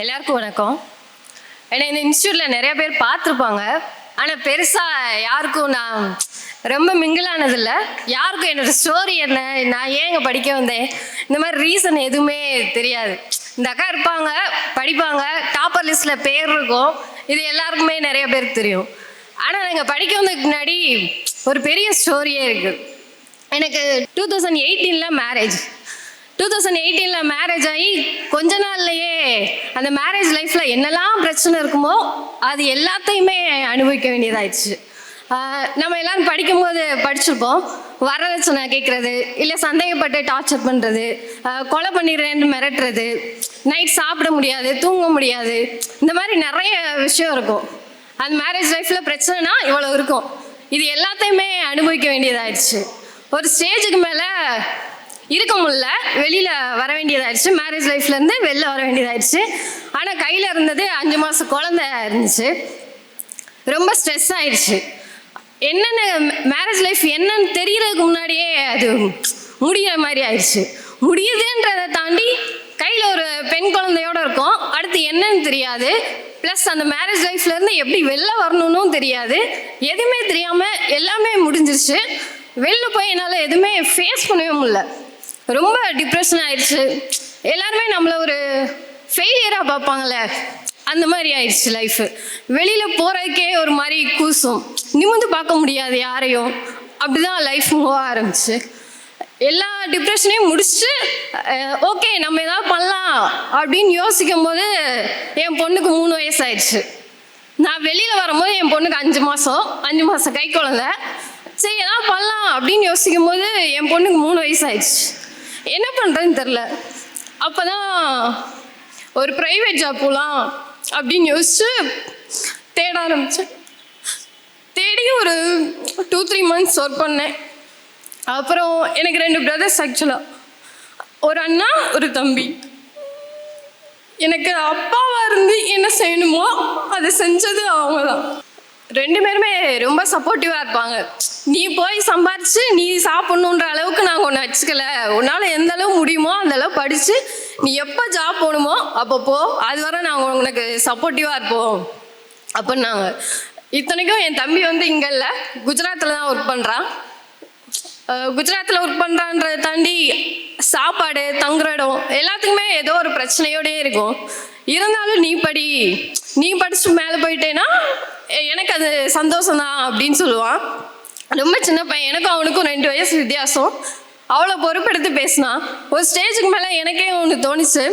எல்லாருக்கும் வணக்கம். ஏன்னா இந்த இன்ஸ்டியூட்டில் நிறைய பேர் பார்த்துருப்பாங்க. ஆனால் பெருசாக யாருக்கும் நான் ரொம்ப மிங்கிளானதில்லை. யாருக்கும் என்னோடய ஸ்டோரி என்ன, நான் ஏங்க படிக்க வந்தேன், இந்த மாதிரி ரீசன் எதுவுமே தெரியாது. இந்த அக்கா இருப்பாங்க, படிப்பாங்க, டாப்பர் லிஸ்ட்டில் பேர் இருக்கும், இது எல்லாருக்குமே நிறைய பேருக்கு தெரியும். ஆனால் நாங்கள் படிக்க வந்ததுக்கு முன்னாடி ஒரு பெரிய ஸ்டோரியே இருக்குது. எனக்கு 2018 மேரேஜ். 2018 மேரேஜ் ஆகி கொஞ்ச நாள்லையே அந்த மேரேஜ் லைஃப்பில் என்னெல்லாம் பிரச்சனை இருக்குமோ அது எல்லாத்தையுமே அனுபவிக்க வேண்டியதாகிடுச்சு. நம்ம எல்லோரும் படிக்கும்போது படிச்சிருப்போம், வரதட்சணை கேட்குறது, இல்லை சந்தேகப்பட்டு டார்ச்சர் பண்ணுறது, கொலை பண்ணிடுறேன்னு மிரட்டுறது, நைட் சாப்பிட முடியாது, தூங்க முடியாது, இந்த மாதிரி நிறைய விஷயம் இருக்கும். அந்த மேரேஜ் லைஃப்பில் பிரச்சனைனா இவ்வளோ இருக்கும். இது எல்லாத்தையுமே அனுபவிக்க வேண்டியதாகிடுச்சு. ஒரு ஸ்டேஜுக்கு மேலே இருக்க முடியல, வெளியில் வர வேண்டியதாகிடுச்சு. மேரேஜ் லைஃப்லேருந்து வெளில வர வேண்டியதாகிடுச்சு. ஆனால் கையில் இருந்தது 5 மாதம் குழந்தை இருந்துச்சு. ரொம்ப ஸ்ட்ரெஸ் ஆயிடுச்சு. என்னென்ன மேரேஜ் லைஃப் என்னன்னு தெரியறதுக்கு முன்னாடியே அது முடிகிற மாதிரி ஆயிடுச்சு. முடியுதுன்றதை தாண்டி கையில் ஒரு பெண் குழந்தையோடு இருக்கும், அடுத்து என்னன்னு தெரியாது. ப்ளஸ் அந்த மேரேஜ் லைஃப்லேருந்து எப்படி வெளில வரணும்னு தெரியாது. எதுவுமே தெரியாமல் எல்லாமே முடிஞ்சிருச்சு. வெளில போய் என்னால் எதுவுமே ஃபேஸ் பண்ணவே முடியல. ரொம்ப டிப்ரெஷன் ஆயிடுச்சு. எல்லாருமே நம்மளை ஒரு ஃபெயிலியராக பார்ப்பாங்களே, அந்த மாதிரி ஆயிடுச்சு லைஃபு. வெளியில் போகிறதுக்கே ஒரு மாதிரி கூசும், நிமிர்ந்து பார்க்க முடியாது யாரையும். அப்படி தான் லைஃப் மூவ் ஆரம்பிச்சு. எல்லா டிப்ரெஷனையும் முடிச்சுட்டு ஓகே நம்ம ஏதாவது பண்ணலாம் அப்படின்னு யோசிக்கும் போது என் பொண்ணுக்கு 3 வயசு ஆயிடுச்சு. நான் வெளியில் வரும்போது என் பொண்ணுக்கு 5 மாதம் கை குழந்தை. சரி ஏதாவது பண்ணலாம் அப்படின்னு யோசிக்கும் போது என் பொண்ணுக்கு 3 வயசு ஆயிடுச்சு. என்ன பண்ணுறதுன்னு தெரில. அப்போ தான் ஒரு ப்ரைவேட் ஜாப் போகலாம் அப்படின்னு யோசிச்சு தேட ஆரம்பித்தேன். தேடி ஒரு 2-3 மந்த்ஸ் ஒர்க் பண்ணேன். அப்புறம் எனக்கு 2 பிரதர்ஸ் ஆக்சுவலாக, ஒரு அண்ணா ஒரு தம்பி. எனக்கு அப்பாவாக இருந்து என்ன செய்யணுமோ அதை செஞ்சது அவங்க தான். 2 பேருமே ரொம்ப சப்போர்ட்டிவாக இருப்பாங்க. நீ போய் சம்பாரிச்சு நீ சாப்பிட்ணுன்ற அளவுக்கு நாங்கள் ஒன்று வச்சுக்கல, உன்னால் எந்த அளவு முடியுமோ அந்த அளவு படித்து நீ எப்போ ஜாப் போகணுமோ அப்போ போ, அது வரை நாங்கள் உனக்கு சப்போர்ட்டிவாக இருப்போம் அப்படின்னாங்க. இத்தனைக்கும் என் தம்பி இங்கே இல்லை, குஜராத்தில் தான் ஒர்க் பண்ணுறான். குஜராத்தில் ஒர்க் பண்ணுறான்றதை தாண்டி சாப்பாடு, தங்குற இடம் எல்லாத்துக்குமே ஏதோ ஒரு பிரச்சனையோடயே இருக்கும். இருந்தாலும் நீ படிச்சு மேலே போயிட்டேன்னா எனக்கு அது சந்தோஷம்தான் அப்படின்னு சொல்லுவான். ரொம்ப சின்ன பையன், எனக்கும் அவனுக்கும் 2 வயசு வித்தியாசம். அவ்வளோ பொறுப்பெடுத்து பேசினான். ஒரு ஸ்டேஜுக்கு மேலே எனக்கே ஒன்று தோணுச்சு,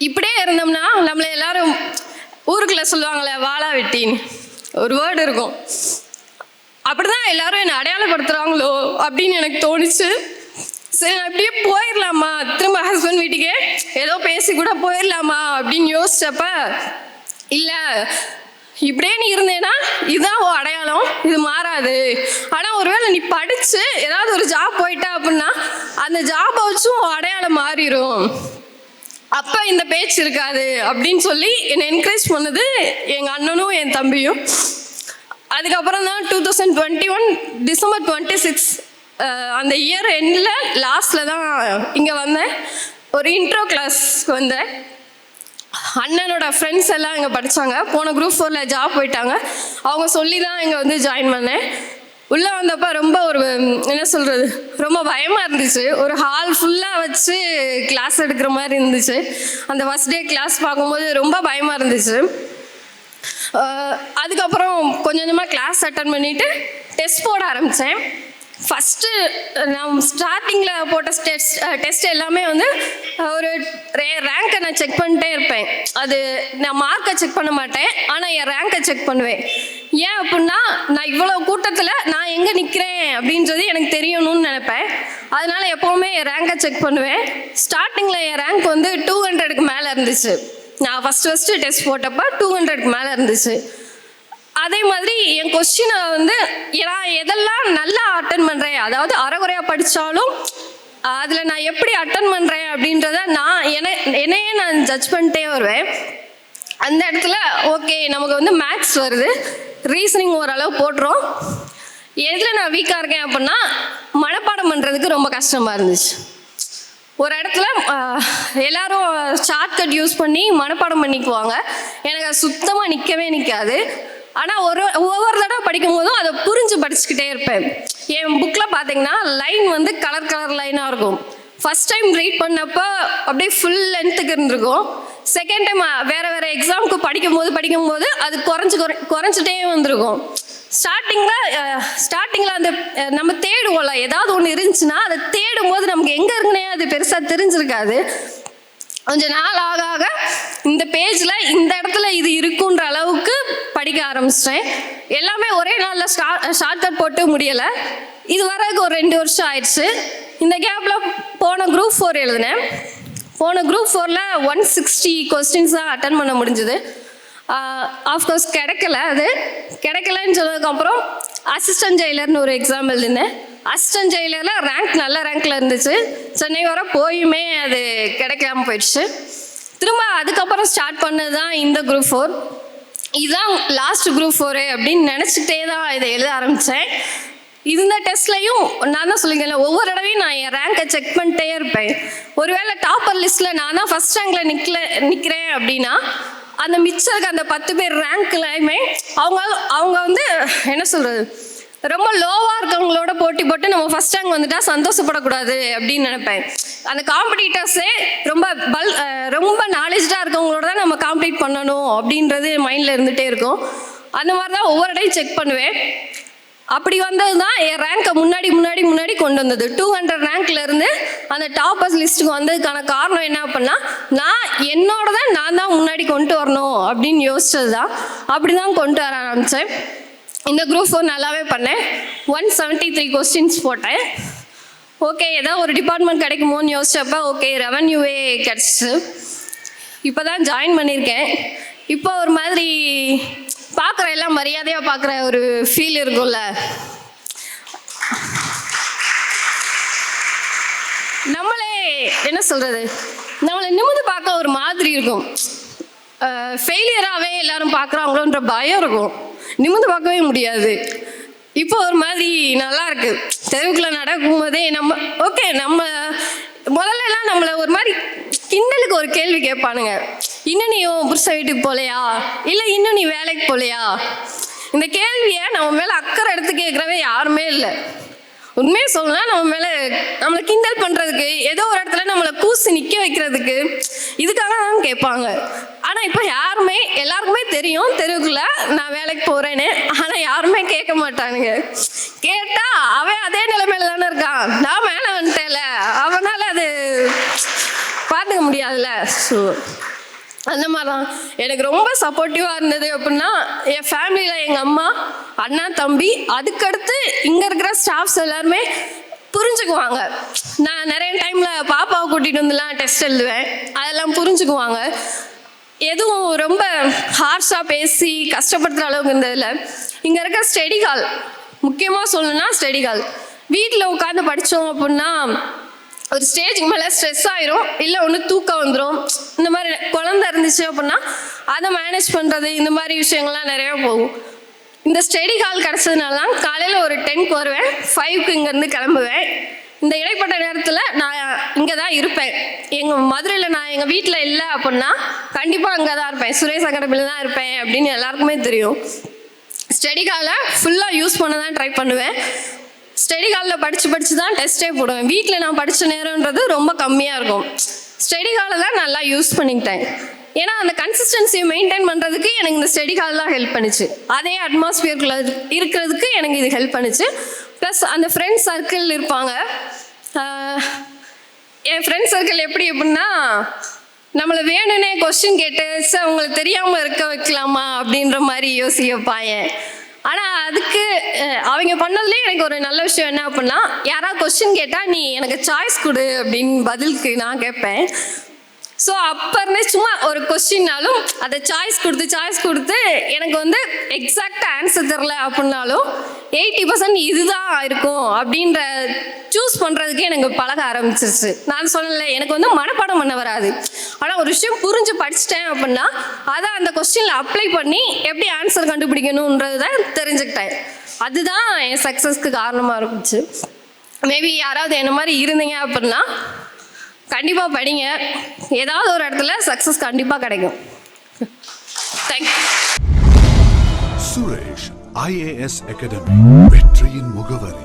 இப்படியே இருந்தோம்னா நம்மளை எல்லாரும் ஊருக்குள்ளே சொல்லுவாங்களே வாழா வெட்டின்னு ஒரு வேர்டு இருக்கும், அப்படிதான் எல்லாரும் என்னை அடையாளப்படுத்துகிறாங்களோ அப்படின்னு எனக்கு தோணுச்சு. சரி நான் இப்படியே போயிடலாமா, திரும்ப ஹஸ்பண்ட் வீட்டுக்கே ஏதோ பேசி கூட போயிடலாமா அப்படின்னு யோசிச்சப்ப, இல்லை இப்படியே நீ இருந்தேன்னா இதுதான் அடையாளம், இது மாறாது. ஆனால் ஒருவேளை நீ படித்து ஏதாவது ஒரு ஜாப் போயிட்டா அப்படின்னா அந்த ஜாபை வச்சும் அடையாளம் மாறிடும், அப்போ இந்த பேச்சு இருக்காது அப்படின்னு சொல்லி என்னை என்கரேஜ் பண்ணது எங்கள் அண்ணனும் என் தம்பியும். அதுக்கப்புறம் தான் 2021 டிசம்பர் 26 அந்த இயர் எண்டில் லாஸ்ட்டில் தான் இங்கே வந்தேன். ஒரு இன்ட்ரோ கிளாஸ்க்கு வந்தேன். அண்ணனோட ஃப்ரெண்ட்ஸ் எல்லாம் இங்கே படித்தாங்க, போன குரூப் 4ல் ஜாப் போயிட்டாங்க. அவங்க சொல்லி தான் இங்கே ஜாயின் பண்ணேன். உள்ளே வந்தப்போ ரொம்ப ஒரு என்ன சொல்கிறது, ரொம்ப பயமாக இருந்துச்சு. ஒரு ஹால் ஃபுல்லாக வச்சு கிளாஸ் எடுக்கிற மாதிரி இருந்துச்சு. அந்த ஃபஸ்ட் டே கிளாஸ் பார்க்கும்போது ரொம்ப பயமாக இருந்துச்சு. அதுக்கப்புறம் கொஞ்சம் கொஞ்சமாக கிளாஸ் அட்டன் பண்ணிவிட்டு டெஸ்ட் போட ஆரம்பித்தேன். ஃபஸ்ட்டு நான் ஸ்டார்டிங்கில் போட்ட டெஸ்ட் எல்லாமே ஒரு ரேங்கை நான் செக் பண்ணிட்டே இருப்பேன். அது நான் மார்க்கை செக் பண்ண மாட்டேன், ஆனால் என் ரேங்கை செக் பண்ணுவேன். ஏன் அப்படின்னா நான் இவ்வளோ கூட்டத்தில் நான் எங்கே நிற்கிறேன் அப்படின்றது எனக்கு தெரியணும்னு நினைப்பேன். அதனால் எப்போவுமே என் ரேங்கை செக் பண்ணுவேன். ஸ்டார்டிங்கில் என் ரேங்க் 200க்கு மேலே இருந்துச்சு. நான் ஃபஸ்ட்டு டெஸ்ட் போட்டப்போ 200க்கு மேலே இருந்துச்சு. அதே மாதிரி என் கொஸ்டினை நான் எதெல்லாம் நல்லா அட்டன் பண்ணுறேன், அதாவது அரைகுறையாக படித்தாலும் அதில் நான் எப்படி அட்டன் பண்ணுறேன் அப்படின்றத என்னையே நான் ஜட்ஜ் பண்ணிட்டே வருவேன். அந்த இடத்துல ஓகே நமக்கு மேத்ஸ் வருது, ரீசனிங் ஓரளவு போட்டுரும். எதில் நான் வீக்காக இருக்கேன் அப்படின்னா மனப்பாடம் பண்ணுறதுக்கு ரொம்ப கஷ்டமாக இருந்துச்சு. ஒரு இடத்துல எல்லாரும் ஷார்ட்கட் யூஸ் பண்ணி மனப்பாடம் பண்ணிக்குவாங்க. எனக்கு அது சுத்தமாக நிற்காது. ஆனால் ஒவ்வொரு தடவை படிக்கும் போதும் அதை புரிஞ்சு படிச்சுக்கிட்டே இருப்பேன். என் புக்கில் பார்த்தீங்கன்னா லைன் வந்து கலர் லைனாக இருக்கும். ஃபஸ்ட் டைம் ரீட் பண்ணப்போ அப்படியே ஃபுல் லென்த்துக்கு இருந்திருக்கும். செகண்ட் டைம் வேறு எக்ஸாமுக்கு படிக்கும்போது அது குறைஞ்சிட்டே வந்திருக்கும். ஸ்டார்டிங்கில் அந்த நம்ம தேடுவோம்ல, ஏதாவது ஒன்று இருந்துச்சுன்னா அதை தேடும்போது நமக்கு எங்கே இருக்குன்னே அது பெருசாக தெரிஞ்சிருக்காது. கொஞ்சம் நாள் ஆக இந்த பேஜில் இந்த இடத்துல இது இருக்குன்ற அளவுக்கு படிக்க ஆரம்பிச்சிட்டேன். எல்லாமே ஒரே நாளில் ஷார்ட்கட் போட்டு முடியலை. இது வரதுக்கு ஒரு 2 வருஷம் ஆயிடுச்சு. இந்த கேப்பில் போன குரூப் 4 எழுதினேன். போன குரூப் 4ல் 160 கொஸ்டின்ஸ் தான் அட்டன் பண்ண முடிஞ்சுது. ஆஃப்கோர்ஸ் கிடைக்கலன்னு சொன்னதுக்கப்புறம் அசிஸ்டன்ட் ஜெயிலர்னு ஒரு எக்ஸாம் எழுதினேன். அசிஸ்டன்ட் ஜெயிலரில் நல்ல ரேங்க்கில் இருந்துச்சு. சென்னை வர போயுமே அது கிடைக்காம போயிடுச்சு. திரும்ப அதுக்கப்புறம் ஸ்டார்ட் பண்ணது தான் இந்த குரூப் 4. இதுதான் லாஸ்ட் குரூப் 4 அப்படின்னு நினச்சிக்கிட்டே தான் இதை எழுத ஆரம்பித்தேன். இந்த டெஸ்ட்லையும் நான் தான் சொல்லிக்கிறேன், ஒவ்வொரு தடவையும் நான் என் ரேங்கை செக் பண்ணிட்டே இருப்பேன். ஒருவேளை டாப்பர் லிஸ்ட்டில் நான் தான் ஃபஸ்ட் ரேங்கில் நிற்கிறேன் அப்படின்னா அந்த மிச்சம் இருக்க அந்த 10 பேர் ரேங்க்லையுமே அவங்க வந்து என்ன சொல்கிறது, ரொம்ப லோவாக இருக்கவங்களோட போட்டி போட்டு நம்ம ஃபஸ்ட் ரேங்க் வந்துட்டா சந்தோஷப்படக்கூடாது அப்படின்னு நினைப்பேன். அந்த காம்படிட்டர்ஸே ரொம்ப நாலேஜாக இருக்கவங்களோட தான் நம்ம காம்பீட் பண்ணணும் அப்படின்றது மைண்டில் இருந்துகிட்டே இருக்கும். அந்த மாதிரி தான் ஒவ்வொரு இடையும் செக் பண்ணுவேன். அப்படி வந்தது தான் என் ரேங்கை முன்னாடி கொண்டு வந்தது. 200 ரேங்க்லேருந்து அந்த டாப்பர்ஸ் லிஸ்ட்டுக்கு வந்ததுக்கான காரணம் என்ன அப்படின்னா, நான் தான் முன்னாடி கொண்டு வரணும் அப்படின்னு யோசிச்சது தான். அப்படி தான் கொண்டு வர ஆரம்பித்தேன். இந்த குரூப் 4 நல்லாவே பண்ணேன். 173 கொஸ்டின்ஸ் போட்டேன். ஓகே, ஏதோ ஒரு டிபார்ட்மெண்ட் கிடைக்குமோன்னு யோசிச்சப்ப ஓகே ரெவன்யூவே கிடச்சிச்சு. இப்போ தான் ஜாயின் பண்ணியிருக்கேன். இப்போ ஒரு மாதிரி பார்க்குற எல்லாம் மரியாதையாக பார்க்குற ஒரு ஃபீல் இருக்கும்ல. நம்மளே என்ன சொல்கிறது, நம்மளை நிமிர்ந்து பார்க்க ஒரு மாதிரி இருக்கும். ஃபெயிலியராகவே எல்லாரும் பார்க்குறாங்களோன்ற பயம் இருக்கும். நிமிர்ந்து பார்க்கவே முடியாது. இப்போ ஒரு மாதிரி நல்லா இருக்கு. தெருவுக்குள்ளே நடக்கும்போதே நம்ம முதல்லலாம் நம்மளை ஒரு மாதிரி கிண்டலுக்கு ஒரு கேள்வி கேட்பானுங்க. இன்னும் நீ புருஷன் வீட்டுக்கு போகலையா, இல்லை இன்னும் நீ வேலைக்கு போகலையா? இந்த கேள்வியை நம்ம மேலே அக்கறை எடுத்து கேட்குறவே யாருமே இல்லை. உண்மையை சொல்லலாம், நம்மளை கிண்டல் பண்ணுறதுக்கு, ஏதோ ஒரு இடத்துல நம்மளை கூசி நிற்க வைக்கிறதுக்கு, இதுக்காக தான் கேட்பாங்க. ஆனால் இப்போ எல்லாருக்குமே தெரியும் தெருவுக்குள்ளே நான் வேலைக்கு போகிறேன்னு. ஆனால் யாருமே கேட்க மாட்டானுங்க. கேட்டால் அவன் அதே நிலைமையில தானே இருக்கான். நான் மேலே வந்துட்டேன்ல, அவனால் அது பார்த்துக்க முடியாதுல்ல. ஸோ அந்த மாதிரி தான் எனக்கு ரொம்ப சப்போர்ட்டிவாக இருந்தது அப்படின்னா என் ஃபேமிலியில் எங்கள் அம்மா, அண்ணா, தம்பி, அதுக்கடுத்து இங்கே இருக்கிற ஸ்டாஃப்ஸ் எல்லாருமே புரிஞ்சுக்குவாங்க. நான் நிறைய டைமில் பாப்பாவை கூட்டிகிட்டு வந்துலாம் டெஸ்ட் எழுதுவேன். அதெல்லாம் புரிஞ்சுக்குவாங்க. எதுவும் ரொம்ப ஹார்ஷாக பேசி கஷ்டப்படுத்துகிற அளவுக்கு இருந்ததில்ல. இங்கே இருக்க ஸ்டடி ஹால், முக்கியமாக சொல்லணும்னா ஸ்டடி ஹால், வீட்டில் உட்காந்து படித்தோம் அப்படின்னா ஒரு ஸ்டேஜுக்கு மேலே ஸ்ட்ரெஸ் ஆயிரும், இல்லை ஒன்று தூக்கம் வந்துடும். இந்த மாதிரி குழந்தை இருந்துச்சு அப்படின்னா அதை மேனேஜ் பண்ணுறது, இந்த மாதிரி விஷயங்கள்லாம் நிறையா போகும். இந்த ஸ்டடி ஹால் கிடச்சதுனால தான் காலையில் ஒரு 10க்கு வருவேன், 5க்கு இங்கேருந்து கிளம்புவேன். இந்த இடைப்பட்ட நேரத்தில் நான் இங்கே தான் இருப்பேன். மதுரையில் நான் எங்கள் வீட்டில் இல்லை அப்படின்னா கண்டிப்பாக அங்கே தான் இருப்பேன், சுரேஷ் அகாடமியில் தான் இருப்பேன் அப்படின்னு எல்லாருக்குமே தெரியும். ஸ்டடி ஹாலை ஃபுல்லாக யூஸ் பண்ண தான் ட்ரை பண்ணுவேன். ஸ்டடி ஹாலில் படித்து தான் டெஸ்ட்டே போடுவேன். வீட்டில் நான் படித்த நேரம்ன்றது ரொம்ப கம்மியாக இருக்கும். ஸ்டடி ஹாலை தான் நல்லா யூஸ் பண்ணிக்கிட்டேன். ஏன்னா அந்த கன்சிஸ்டன்சியை மெயின்டைன் பண்ணுறதுக்கு எனக்கு இந்த ஸ்டடி ஹால் தான் ஹெல்ப் பண்ணிச்சு. அதே அட்மாஸ்பியருக்குள்ள இருக்கிறதுக்கு எனக்கு இது ஹெல்ப் பண்ணிச்சு. ப்ளஸ் அந்த ஃப்ரெண்ட்ஸ் சர்க்கிள் இருப்பாங்க. என் ஃப்ரெண்ட்ஸ் சர்க்கிள் எப்படின்னா நம்மளை வேணும்னே கொஸ்டின் கேட்டு சார் உங்களுக்கு தெரியாமல் இருக்க வைக்கலாமா அப்படின்ற மாதிரி யோசிக்கப்பாயன். ஆனால் அதுக்கு அவங்க பண்ணதுலேயே எனக்கு ஒரு நல்ல விஷயம் என்ன அப்படின்னா, யாராவது கொஸ்டின் கேட்டால் நீ எனக்கு சாய்ஸ் கொடு அப்படின்னு பதிலுக்கு நான் கேட்பேன். ஸோ அப்போ இருந்தே சும்மா ஒரு கொஸ்டின்னாலும் அதை சாய்ஸ் கொடுத்து எனக்கு வந்து எக்ஸாக்டாக ஆன்சர் தெரில அப்படின்னாலும் 80% இதுதான் இருக்கும் அப்படின்ற சூஸ் பண்ணுறதுக்கு எனக்கு பழக ஆரம்பிச்சிருச்சு. நான் சொல்லலை, எனக்கு வந்து மனப்பாடம் பண்ண வராது. ஆனால் ஒரு விஷயம் புரிஞ்சு படிச்சிட்டேன் அப்படின்னா அதை அந்த கொஸ்டினில் அப்ளை பண்ணி எப்படி ஆன்சர் கண்டுபிடிக்கணுன்றது தான் தெரிஞ்சுக்கிட்டேன். அதுதான் என் சக்ஸஸ்க்கு காரணமாக இருந்துச்சு. மேபி யாராவது என்ன மாதிரி இருந்தீங்க அப்படின்னா கண்டிப்பாக படிங்க, ஏதாவது ஒரு இடத்துல சக்ஸஸ் கண்டிப்பாக கிடைக்கும். தேங்க்யூ. சுரேஷ் IAS அகாடமி, வெற்றியின் முகவரி.